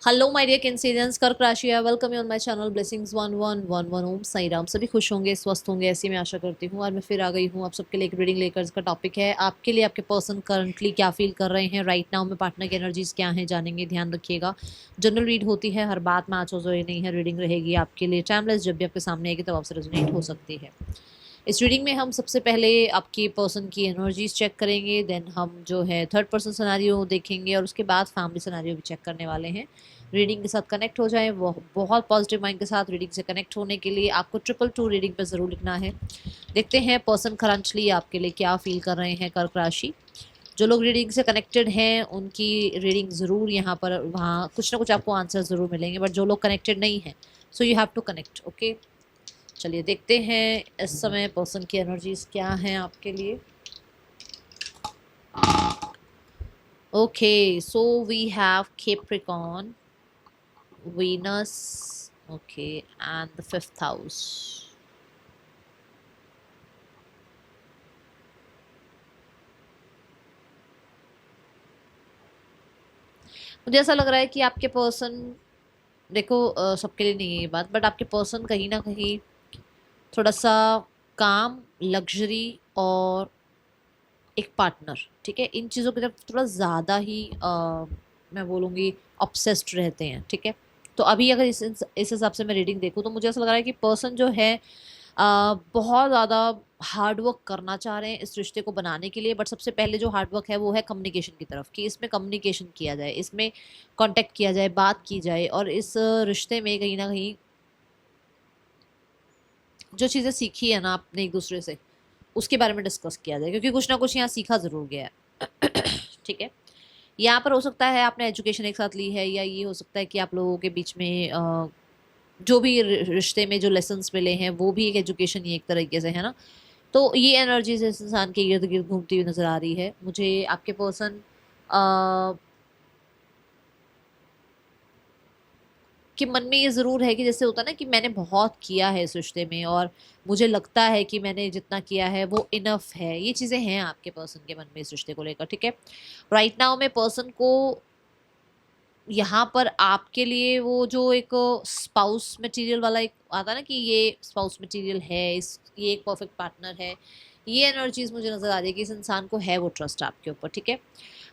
Hello my dear Cancerians, कर्क राशि है। Welcome you on my channel blessings 1111 ओम साई राम। सभी खुश होंगे, स्वस्थ होंगे, ऐसी मैं आशा करती हूँ। और मैं फिर आ गई हूँ आप सबके लिए एक रीडिंग लेकर, इसका टॉपिक है आपके लिए आपके पर्सन करंटली क्या फील कर रहे हैं राइट नाउ में, पार्टनर की एनर्जीज क्या हैं जानेंगे। ध्यान रखिएगा, जनरल रीड होती है, हर बात में आज जो नहीं है। रीडिंग रहेगी आपके लिए टाइमलेस, जब भी आपके सामने आएगी तब आपसे रेजोनेट हो सकती है। इस रीडिंग में हम सबसे पहले आपके पर्सन की एनर्जीज चेक करेंगे, देन हम जो है थर्ड पर्सन सिनेरियो देखेंगे और उसके बाद फैमिली सिनेरियो भी चेक करने वाले हैं। रीडिंग के साथ कनेक्ट हो जाए, वो बहुत पॉजिटिव माइंड के साथ रीडिंग से कनेक्ट होने के लिए आपको 222 रीडिंग पर ज़रूर लिखना है। देखते हैं पर्सन करंटली आपके लिए क्या फील कर रहे हैं कर्क राशि। जो लोग रीडिंग से कनेक्टेड हैं उनकी रीडिंग ज़रूर यहाँ पर वहाँ कुछ ना कुछ आपको आंसर ज़रूर मिलेंगे, बट जो लोग कनेक्टेड नहीं हैं so you have to connect. Okay, चलिए देखते हैं इस समय पर्सन की एनर्जीज क्या हैं आपके लिए। Okay, so we have Capricorn, Venus, okay, and the fifth house. मुझे ऐसा लग रहा है कि आपके पर्सन, देखो सबके लिए नहीं है ये बात, बट आपके पर्सन कहीं ना कहीं थोड़ा सा काम, लग्जरी और एक पार्टनर, ठीक है, इन चीज़ों की तरफ थोड़ा ज़्यादा ही मैं बोलूँगी ऑब्सेस्ड रहते हैं। ठीक है, तो अभी अगर इस हिसाब से मैं रीडिंग देखूँ तो मुझे ऐसा लग रहा है कि पर्सन जो है बहुत ज़्यादा हार्ड वर्क करना चाह रहे हैं इस रिश्ते को बनाने के लिए। बट सबसे पहले जो हार्ड वर्क है वो है कम्युनिकेशन की तरफ, कि इसमें कम्युनिकेशन किया जाए, इसमें कांटेक्ट किया जाए, बात की जाए, और इस रिश्ते में कहीं ना कहीं जो चीज़ें सीखी है ना आपने एक दूसरे से, उसके बारे में डिस्कस किया जाए, क्योंकि कुछ ना कुछ यहाँ सीखा ज़रूर गया है। ठीक है, यहाँ पर हो सकता है आपने एजुकेशन एक साथ ली है, या ये हो सकता है कि आप लोगों के बीच में जो भी रिश्ते में जो लेसन्स मिले हैं वो भी एक एजुकेशन ही एक तरीके से है ना। तो ये एनर्जीज इस इंसान के इर्द गिर्द घूमती हुई नजर आ रही है मुझे। आपके पर्सन कि मन में ये ज़रूर है कि जैसे होता है ना कि मैंने बहुत किया है इस रिश्ते में और मुझे लगता है कि मैंने जितना किया है वो इनफ है। ये चीज़ें हैं आपके पर्सन के मन में इस रिश्ते को लेकर। ठीक है, राइट नाउ में पर्सन को यहाँ पर आपके लिए वो जो एक स्पाउस मटेरियल वाला एक आता है ना कि ये स्पाउस मटेरियल है, इस ये एक परफेक्ट पार्टनर है, ये एनर्जीज मुझे नज़र आ रही है कि इस इंसान को है वो ट्रस्ट आपके ऊपर। ठीक है,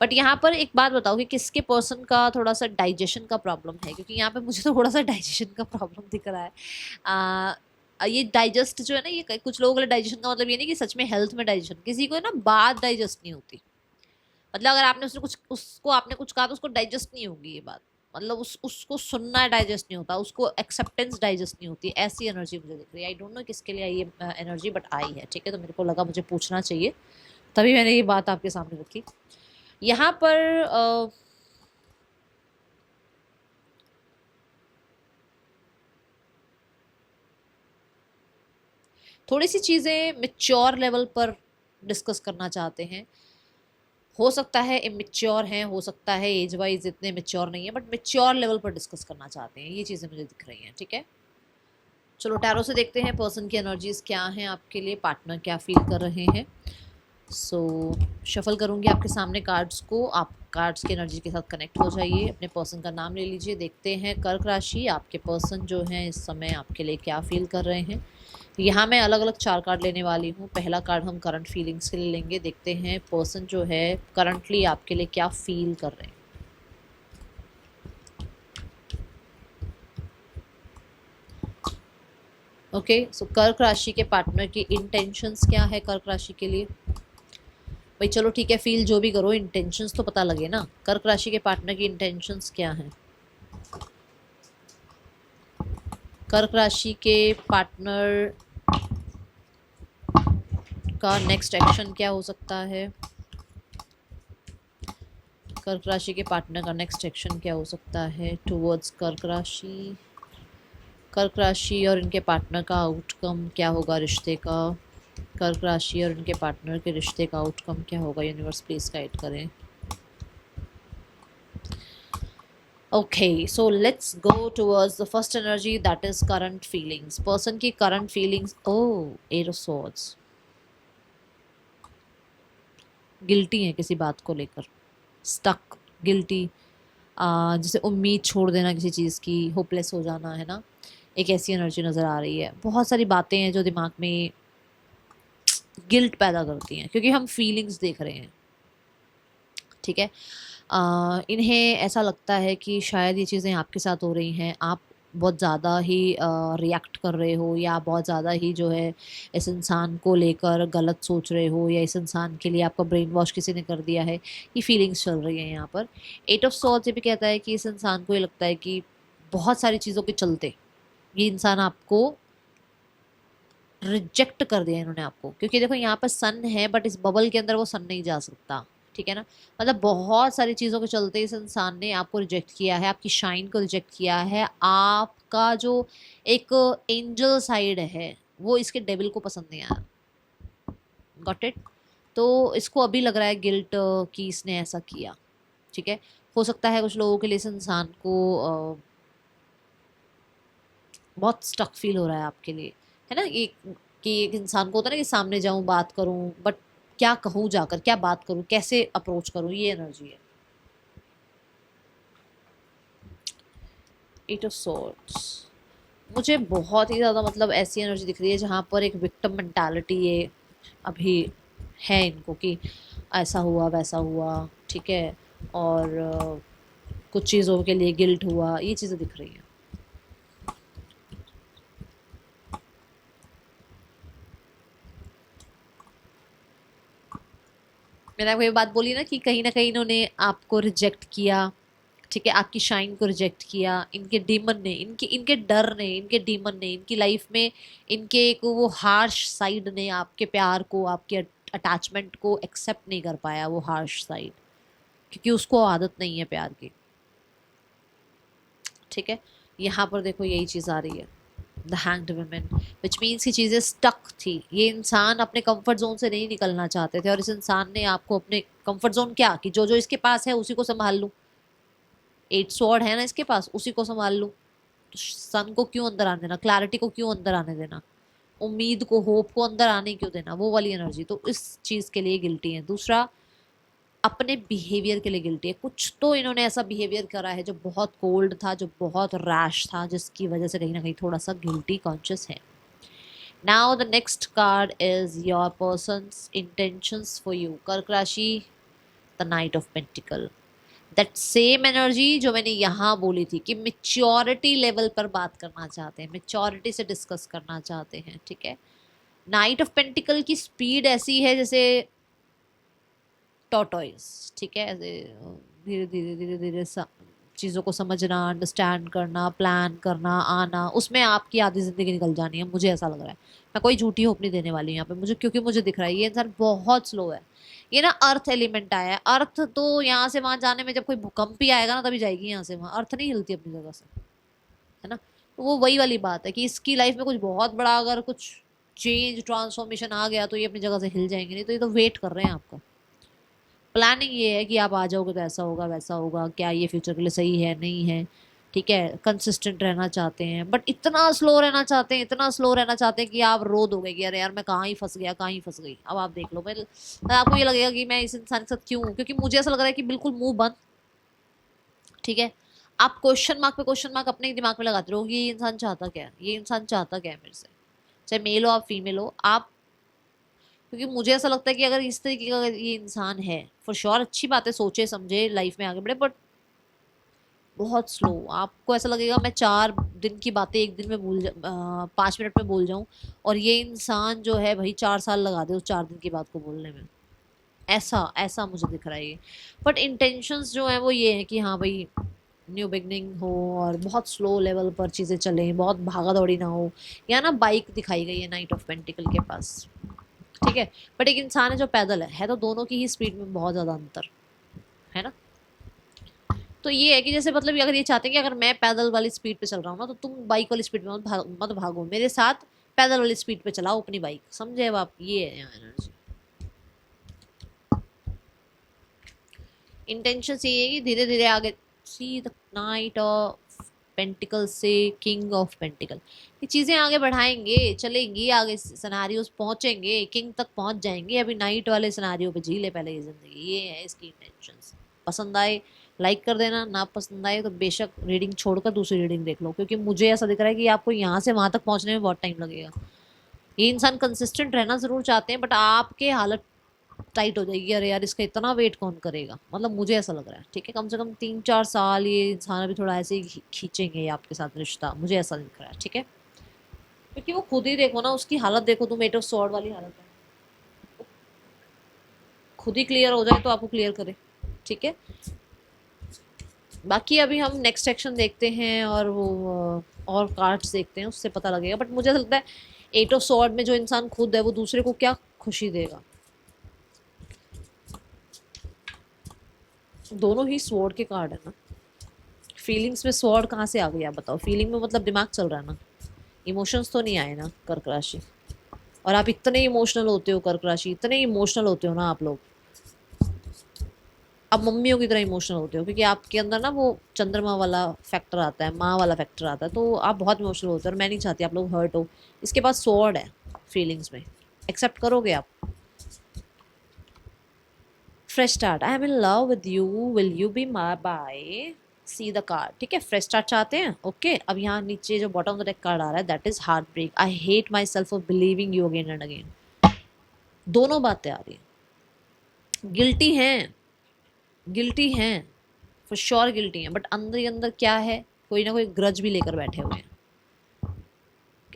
बट यहाँ पर एक बात बताओ कि किसके पर्सन का थोड़ा सा डाइजेशन का प्रॉब्लम है, क्योंकि यहाँ पे मुझे तो थोड़ा सा डाइजेशन का प्रॉब्लम दिख रहा है। ये डाइजेस्ट जो है ना, ये कुछ लोगों के लिए डाइजेशन का मतलब ये नहीं कि सच में हेल्थ में डाइजेशन, किसी को ना बात डाइजेस्ट नहीं होती। मतलब अगर आपने उसने कुछ उसको आपने कुछ कहा तो उसको डाइजेस्ट नहीं होगी ये बात। मतलब उसको सुनना डाइजेस्ट नहीं होता, उसको एक्सेप्टेंस डाइजेस्ट नहीं होती। ऐसी एनर्जी मुझे दिख रही है। आई डोंट नो किसके लिए ये एनर्जी, बट आई है। ठीक है, तो मेरे को लगा मुझे पूछना चाहिए, तभी मैंने ये बात आपके सामने रखी। यहाँ पर थोड़ी सी चीज़ें मेच्योर लेवल पर डिस्कस करना चाहते हैं। हो सकता है इमेच्योर हैं, हो सकता है एज वाइज इतने मेच्योर नहीं है, बट मेच्योर लेवल पर डिस्कस करना चाहते हैं। ये चीज़ें मुझे दिख रही हैं। ठीक है, चलो टैरो से देखते हैं पर्सन की एनर्जीज क्या हैं आपके लिए, पार्टनर क्या फील कर रहे हैं। सो शफल करूंगी आपके सामने कार्ड्स को, आप कार्ड्स की एनर्जी के साथ कनेक्ट हो जाइए, अपने पर्सन का नाम ले लीजिए। देखते हैं कर्क राशि आपके पर्सन जो हैं इस समय आपके लिए क्या फील कर रहे हैं। यहाँ मैं अलग अलग 4 कार्ड लेने वाली हूँ। पहला कार्ड हम करंट फीलिंग्स के लिए लेंगे। देखते हैं पर्सन जो है करंटली आपके लिए क्या फील कर रहे हैं। ओके, सो कर्क राशि के पार्टनर की इंटेंशंस क्या है कर्क राशि के लिए। भाई चलो ठीक है, फील जो भी करो, इंटेंशंस तो पता लगे ना। कर्क राशि के पार्टनर की इंटेंशंस क्या हैं। कर्क राशि के पार्टनर का नेक्स्ट एक्शन क्या हो सकता है। कर्क राशि के पार्टनर का नेक्स्ट एक्शन क्या हो सकता है टुवर्ड्स कर्क राशि। कर्क राशि और इनके पार्टनर का आउटकम क्या होगा रिश्ते का। कर्क राशि और इनके पार्टनर के रिश्ते का आउटकम क्या होगा। यूनिवर्स प्लीज गाइड करें। Okay, so let's go towards the first energy, that is current feelings. Person की current feelings, oh, Eight of Swords. Guilty है किसी बात को लेकर, स्टक, गिल्टी, जैसे उम्मीद छोड़ देना किसी चीज़ की, होपलेस हो जाना, है ना। एक ऐसी एनर्जी नज़र आ रही है। बहुत सारी बातें हैं जो दिमाग में गिल्ट पैदा करती हैं क्योंकि हम फीलिंग्स देख रहे हैं, ठीक है। इन्हें ऐसा लगता है कि शायद ये चीज़ें आपके साथ हो रही हैं, आप बहुत ज़्यादा ही रिएक्ट कर रहे हो, या आप बहुत ज़्यादा ही जो है इस इंसान को लेकर गलत सोच रहे हो, या इस इंसान के लिए आपका ब्रेन वॉश किसी ने कर दिया है। ये फीलिंग्स चल रही हैं यहाँ पर। एट ऑफ सॉर्ड्स ये भी कहता है कि इस इंसान को ये लगता है कि बहुत सारी चीज़ों के चलते ये इंसान आपको रिजेक्ट कर दिया इन्होंने आपको, क्योंकि देखो यहाँ पर सन है बट इस बबल के अंदर वो सन नहीं जा सकता, ठीक है ना। मतलब बहुत सारी चीज़ों के चलते इस इंसान ने आपको रिजेक्ट किया है, आपकी शाइन को रिजेक्ट किया है। आपका जो एक एंजल साइड है वो इसके डेविल को पसंद नहीं आया। Got it. तो इसको अभी लग रहा है गिल्ट कि इसने ऐसा किया, ठीक है। हो सकता है कुछ लोगों के लिए इस इंसान को बहुत स्टक फील हो रहा है आपके लिए, है ना। कि एक इंसान को होता है ना कि सामने जाऊं बात करूं, बट क्या कहूं, जाकर क्या बात करूं, कैसे अप्रोच करूं, ये एनर्जी है। एट ऑफ सॉर्ड्स मुझे बहुत ही ज़्यादा मतलब ऐसी एनर्जी दिख रही है जहाँ पर एक विक्टिम मेंटालिटी ये अभी है इनको, कि ऐसा हुआ वैसा हुआ, ठीक है। और कुछ चीज़ों के लिए गिल्ट हुआ, ये चीज़ें दिख रही हैं। मैंने आपको ये बात बोली ना कहीं इन्होंने आपको रिजेक्ट किया, ठीक है। आपकी शाइन को रिजेक्ट किया इनके डीमन ने, इनके इनके डर ने, इनके डीमन ने, इनकी लाइफ में इनके एक वो हार्श साइड ने आपके प्यार को, आपके अटैचमेंट को एक्सेप्ट नहीं कर पाया, वो हार्श साइड, क्योंकि उसको आदत नहीं है प्यार की, ठीक है। यहाँ पर देखो यही चीज़ आ रही है, the hanged women, which means की चीज़ें स्टक थी। ये इंसान अपने कंफर्ट जोन से नहीं निकलना चाहते थे, और इस इंसान ने आपको अपने कंफर्ट जोन क्या, कि जो जो इसके पास है उसी को संभाल लूँ, एट स्वॉर्ड है ना इसके पास, उसी को संभाल लूँ। तो सन को क्यों अंदर आने देना, क्लैरिटी को क्यों अंदर आने देना, उम्मीद को, होप को अंदर आने क्यों देना, वो वाली एनर्जी। तो इस चीज़ के लिए गिल्टी है। दूसरा, अपने बिहेवियर के लिए गिल्टी है। कुछ तो इन्होंने ऐसा बिहेवियर करा है जो बहुत कोल्ड था, जो बहुत रैश था, जिसकी वजह से कहीं ना कहीं थोड़ा सा गिल्टी कॉन्शियस है। Now the next card is your persons intentions for you. कर्क राशि, the night of pentacle, that same energy जो मैंने यहाँ बोली थी कि मेच्योरिटी लेवल पर बात करना चाहते हैं, मेच्योरिटी से डिस्कस करना चाहते हैं, ठीक है। नाइट ऑफ पेंटिकल की स्पीड ऐसी है जैसे टॉर्टोइस, ठीक है। ऐसे धीरे धीरे धीरे धीरे चीज़ों को समझना, अंडरस्टैंड करना, प्लान करना, आना, उसमें आपकी आधी ज़िंदगी निकल जानी है, मुझे ऐसा लग रहा है। मैं कोई झूठी होप नहीं देने वाली यहाँ पे मुझे, क्योंकि मुझे दिख रहा है ये इंसान बहुत स्लो है। ये ना अर्थ एलिमेंट आया है, अर्थ तो यहाँ से वहां जाने में जब कोई भूकंप ही आएगा ना तभी जाएगी यहाँ से वहां, अर्थ नहीं हिलती अपनी जगह से, है ना। तो वो वही वाली बात है कि इसकी लाइफ में कुछ बहुत बड़ा अगर कुछ चेंज ट्रांसफॉर्मेशन आ गया तो ये अपनी जगह से हिल जाएंगे, नहीं तो ये तो वेट कर रहे हैं आपका। प्लानिंग ये है कि आप आ जाओगे तो ऐसा होगा वैसा होगा, क्या ये फ्यूचर के लिए सही है नहीं है, ठीक है। कंसिस्टेंट रहना चाहते हैं, बट इतना स्लो रहना चाहते हैं, इतना स्लो रहना चाहते हैं कि आप रो दोगे कि अरे यार मैं कहाँ ही फंस गया, कहाँ ही फंस गई। अब आप देख लो, मैं आपको ये लगेगा कि मैं इस इंसान के साथ क्यों हूँ, क्योंकि मुझे ऐसा लग रहा है कि बिल्कुल मुंह बंद, ठीक है। आप क्वेश्चन मार्क पे क्वेश्चन मार्क अपने दिमाग में लगाते रहोगे, ये इंसान चाहता क्या है, ये इंसान चाहता क्या है मेरे से, चाहे मेल हो आप फीमेल हो आप। क्योंकि मुझे ऐसा लगता है कि अगर इस तरीके का अगर ये इंसान है, फॉर श्योर अच्छी बात है, सोचे समझे लाइफ में आगे बढ़े, बट बहुत स्लो। आपको ऐसा लगेगा मैं 4 दिन की बातें एक दिन में 5 मिनट में बोल जाऊं, और ये इंसान जो है भाई 4 साल लगा दे उस 4 दिन की बात को बोलने में। ऐसा ऐसा मुझे दिख रहा है ये। बट इंटेंशंस जो है वो ये है कि हाँ भाई न्यू बिगनिंग हो, और बहुत स्लो लेवल पर चीज़ें चलें, बहुत भागा दौड़ी ना हो। या ना बाइक दिखाई गई है नाइट ऑफ पेंटिकल के पास, ठीक है। बट एक इंसान है जो पैदल है तो दोनों की ही स्पीड में बहुत ज़्यादा अंतर है ना। तो ये है कि जैसे मतलब अगर ये चाहते हैं कि अगर मैं पैदल वाली स्पीड पे चल रहा हूँ ना, तो तुम बाइक वाली स्पीड में मत भागो, मेरे साथ पैदल वाली स्पीड पे चलाओ अपनी बाइक, समझे अब आप। ये है यहाँ एनर्जी। इंटेंशन ये है कि धीरे धीरे आगे, see the night of pentacle से किंग ऑफ पेंटिकल, ये चीज़ें आगे बढ़ाएंगे, चलेंगी आगे, सिनारियोज पहुंचेंगे, किंग तक पहुंच जाएंगे। अभी नाइट वाले सिनारियो पे जी ले पहले ये जिंदगी, ये है इसकी इंटेंशंस। पसंद आए लाइक कर देना, ना पसंद आए तो बेशक रीडिंग छोड़कर दूसरी रीडिंग देख लो, क्योंकि मुझे ऐसा दिख रहा है कि आपको यहाँ से वहां तक पहुंचने में बहुत टाइम लगेगा। ये इंसान कंसिस्टेंट रहना जरूर चाहते हैं, बट आपके हालत टाइट हो जाएगी, अरे यार इसका इतना वेट कौन करेगा, मतलब मुझे ऐसा लग रहा है। ठीक है, कम से कम 3-4 साल ये इंसान अभी थोड़ा ऐसे ही खींचेंगे आपके साथ रिश्ता, मुझे ऐसा दिख रहा है। ठीक है, क्योंकि वो खुद ही देखो ना, उसकी हालत देखो तुम, 8 ऑफ स्वॉर्ड वाली हालत है। खुद ही क्लियर हो जाए तो आपको क्लियर करे। ठीक है, बाकी अभी हम नेक्स्ट सेक्शन देखते हैं और वो और कार्ड्स देखते हैं, उससे पता लगेगा। बट मुझे लगता है 8 ऑफ स्वॉर्ड में जो इंसान खुद है वो दूसरे को क्या खुशी देगा। दोनों ही स्वॉर्ड के कार्ड है ना। फीलिंग्स में स्वॉर्ड कहाँ से आ गई आप बताओ। फीलिंग में मतलब दिमाग चल रहा है ना, इमोशंस तो नहीं आए ना कर्क राशि। और आप इतने इमोशनल होते हो कर्क राशि, इतने इमोशनल होते हो ना आप लोग, आप मम्मियों की तरह इमोशनल होते हो, क्योंकि आपके अंदर ना वो चंद्रमा वाला फैक्टर आता है, माँ वाला फैक्टर आता है, तो आप बहुत इमोशनल होते हो और मैं नहीं चाहती आप लोग हर्ट हो। इसके बाद स्वॉर्ड है फीलिंग्स में, एक्सेप्ट करोगे आप। Fresh start, I am in love with you, will you be my bye, see the card. ठीक है, फ्रेश स्टार्ट चाहते हैं। ओके, अब यहाँ नीचे जो bottom of the deck card आ रहा है, that is heartbreak, I hate myself for believing you again and again. दोनों बातें आ रही हैं, गिल्टी हैं, गिल्टी हैं, फॉर श्योर गिल्टी हैं, बट अंदर ही अंदर क्या है, कोई ना कोई ग्रज भी लेकर बैठे हुए हैं।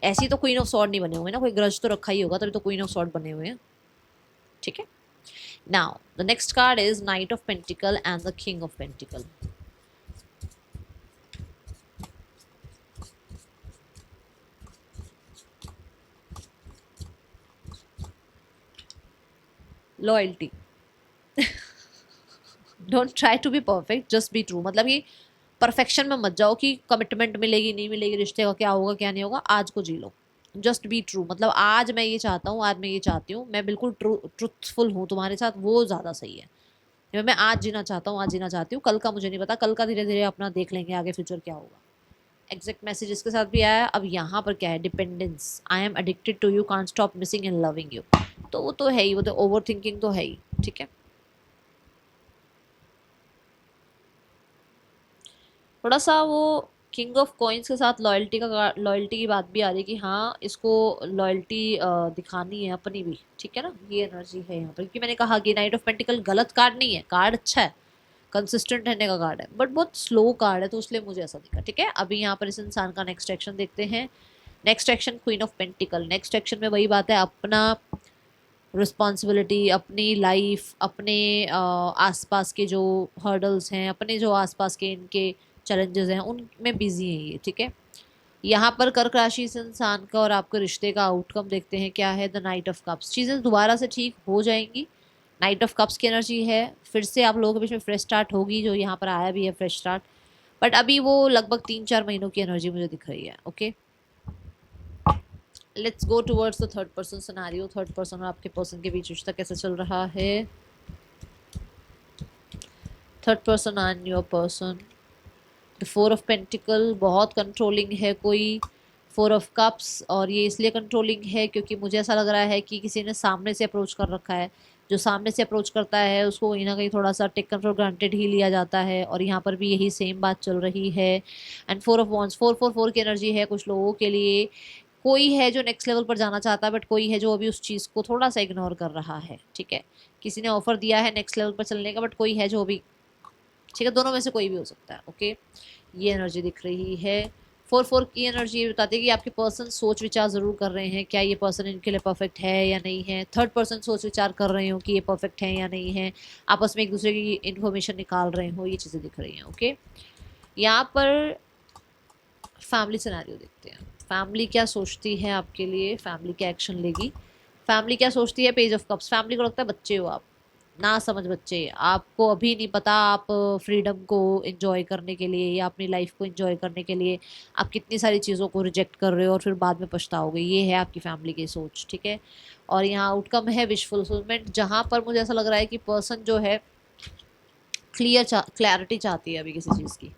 ऐसी तो क्वीन ऑफ सॉर्ड नहीं बने हुए ना, कोई ग्रज तो रखा ही होगा तभी तो क्वीन ऑफ सॉर्ड बने हुए हैं। ठीक है, now the next card is knight of pentacle and the king of pentacle. Loyalty, don't try to be perfect, just be true. मतलब कि परफेक्शन में मत जाओ कि कमिटमेंट मिलेगी नहीं मिलेगी, रिश्ते का क्या होगा क्या नहीं होगा, आज को जी लो। जस्ट बी ट्रू, मतलब आज मैं ये चाहता हूँ, आज मैं ये चाहती हूँ, मैं बिल्कुल ट्रूथफुल हूँ तुम्हारे साथ, वो ज़्यादा सही है। मैं आज जीना चाहता हूँ, आज जीना चाहती हूँ, कल का मुझे नहीं पता, कल का धीरे धीरे अपना देख लेंगे आगे फ्यूचर क्या होगा। एग्जैक्ट मैसेज इसके साथ भी आया। अब यहाँ पर क्या है, dependence, I am addicted to you, can't stop missing and loving you. तो वो तो है ही, वो तो ओवर थिंकिंग तो है ही। ठीक है, थोड़ा सा वो किंग ऑफ कॉइन्स के साथ लॉयल्टी की बात भी आ रही है कि हाँ इसको लॉयल्टी दिखानी है अपनी भी। ठीक है ना, ये एनर्जी है यहाँ पर, क्योंकि मैंने कहा कि नाइट ऑफ पेंटिकल गलत कार्ड नहीं है, कार्ड अच्छा है, कंसिस्टेंट रहने का कार्ड है, बट बहुत स्लो कार्ड है, तो इसलिए मुझे ऐसा दिखा। ठीक है, अभी यहाँ पर इस इंसान का नेक्स्ट एक्शन देखते हैं। Next action queen of pentacle. Next action में वही बात है, अपना रिस्पॉन्सिबिलिटी, अपनी लाइफ, अपने आसपास के जो हर्डल्स हैं, अपने जो आसपास के इनके चैलेंजेस हैं, उनमें बिजी हैं ये। ठीक है, यहाँ पर कर्क राशि से इंसान का और आपके रिश्ते का आउटकम देखते हैं क्या है। द नाइट ऑफ कप्स, चीज़ें दोबारा से ठीक हो जाएंगी। नाइट ऑफ कप्स की एनर्जी है, फिर से आप लोगों के बीच में फ्रेश स्टार्ट होगी, जो यहाँ पर आया भी है फ्रेश स्टार्ट, बट अभी वो लगभग 3-4 महीनों की एनर्जी मुझे दिख रही है। Okay, let's go towards the third person scenario. Third person और आपके पर्सन के बीच रिश्ता कैसे चल रहा है। Third person and your person, the 4 of pentacle, बहुत कंट्रोलिंग है कोई। 4 ऑफ कप्स, और ये इसलिए कंट्रोलिंग है क्योंकि मुझे ऐसा लग रहा है कि किसी ने सामने से अप्रोच कर रखा है। जो सामने से अप्रोच करता है उसको कहीं ना कहीं थोड़ा सा टेकन फॉर ग्रांटेड ही लिया जाता है, और यहाँ पर भी यही सेम बात चल रही है। एंड 4 ऑफ वॉन्ड्स, 4-4-4 की एनर्जी है कुछ लोगों के लिए। कोई है जो नेक्स्ट लेवल पर जाना चाहता है, बट कोई है जो अभी उस चीज़ को थोड़ा सा इग्नोर कर रहा है। ठीक है, किसी ने ऑफर दिया है नेक्स्ट लेवल पर चलने का, बट कोई है जो अभी, ठीक है, दोनों में से कोई भी हो सकता है। ओके, ये एनर्जी दिख रही है। 4-4 की एनर्जी ये बताती है कि आपके पर्सन सोच विचार जरूर कर रहे हैं, क्या ये पर्सन इनके लिए परफेक्ट है या नहीं है। थर्ड पर्सन सोच विचार कर रहे हो कि ये परफेक्ट है या नहीं है, आपस में एक दूसरे की इन्फॉर्मेशन निकाल रहे हो, ये चीज़ें दिख रही हैं। ओके, यहाँ पर फैमिली सिनेरियो देखते हैं। फैमिली क्या सोचती है आपके लिए, फैमिली क्या एक्शन लेगी, फैमिली क्या सोचती है। पेज ऑफ कप्स, फैमिली को लगता है बच्चे हो आप, ना समझ बच्चे, आपको अभी नहीं पता आप फ्रीडम को एंजॉय करने के लिए या अपनी लाइफ को एंजॉय करने के लिए आप कितनी सारी चीज़ों को रिजेक्ट कर रहे हो और फिर बाद में पछताओगे। ये है आपकी फैमिली की सोच। ठीक है, और यहाँ आउटकम है विश फुलफिलमेंट, जहाँ पर मुझे ऐसा लग रहा है कि पर्सन जो है क्लैरिटी चाहती है अभी किसी चीज़ की,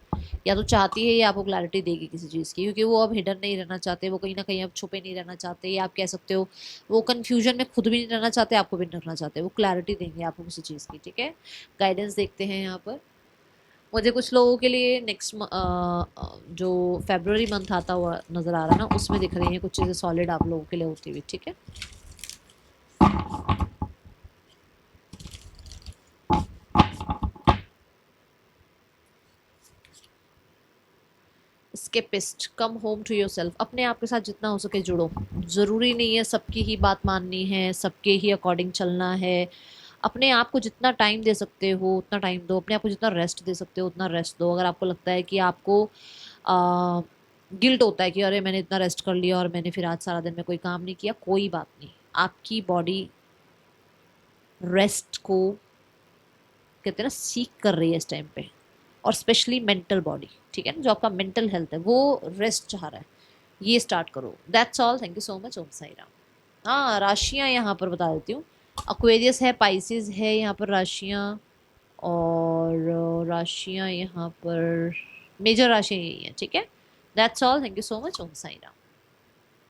या तो चाहती है या आपको क्लैरिटी देगी किसी चीज़ की, क्योंकि वो अब हिडन नहीं रहना चाहते, वो कहीं ना कहीं अब छुपे नहीं रहना चाहते, या आप कह सकते हो वो कन्फ्यूजन में खुद भी नहीं रहना चाहते, आपको भी नहीं रखना चाहते, वो क्लैरिटी देंगे आपको किसी चीज़ की। ठीक है, गाइडेंस देखते हैं यहाँ पर। मुझे कुछ लोगों के लिए नेक्स्ट जो फेब्रुवरी मंथ आता हुआ नजर आ रहा है ना, उसमें दिख रही है कुछ चीजें सॉलिड आप लोगों के लिए होती हुई, ठीक है। स्केपिस्ट, कम होम टू योरसेल्फ, अपने आप के साथ जितना हो सके जुड़ो। ज़रूरी नहीं है सबकी ही बात माननी है, सबके ही अकॉर्डिंग चलना है। अपने आप को जितना टाइम दे सकते हो उतना टाइम दो, अपने आप को जितना रेस्ट दे सकते हो उतना रेस्ट दो। अगर आपको लगता है कि आपको गिल्ट होता है कि अरे मैंने इतना रेस्ट कर लिया और मैंने फिर आज सारा दिन में कोई काम नहीं किया, कोई बात नहीं। आपकी बॉडी रेस्ट को कहते हैं ना सीख कर रही है इस टाइम पे, और स्पेशली मेंटल बॉडी, ठीक है ना, जो आपका मेंटल हेल्थ है वो रेस्ट चाह रहा है। ये स्टार्ट करो। That's all. Thank you so much. Om Sai Ram. हाँ, राशियाँ यहाँ पर बता देती हूँ। अक्वेरियस है, पाइसिस है यहाँ पर राशियाँ, और राशियाँ यहाँ पर मेजर राशियाँ यही हैं, ठीक है। That's all. Thank you so much. Om Sai Ram.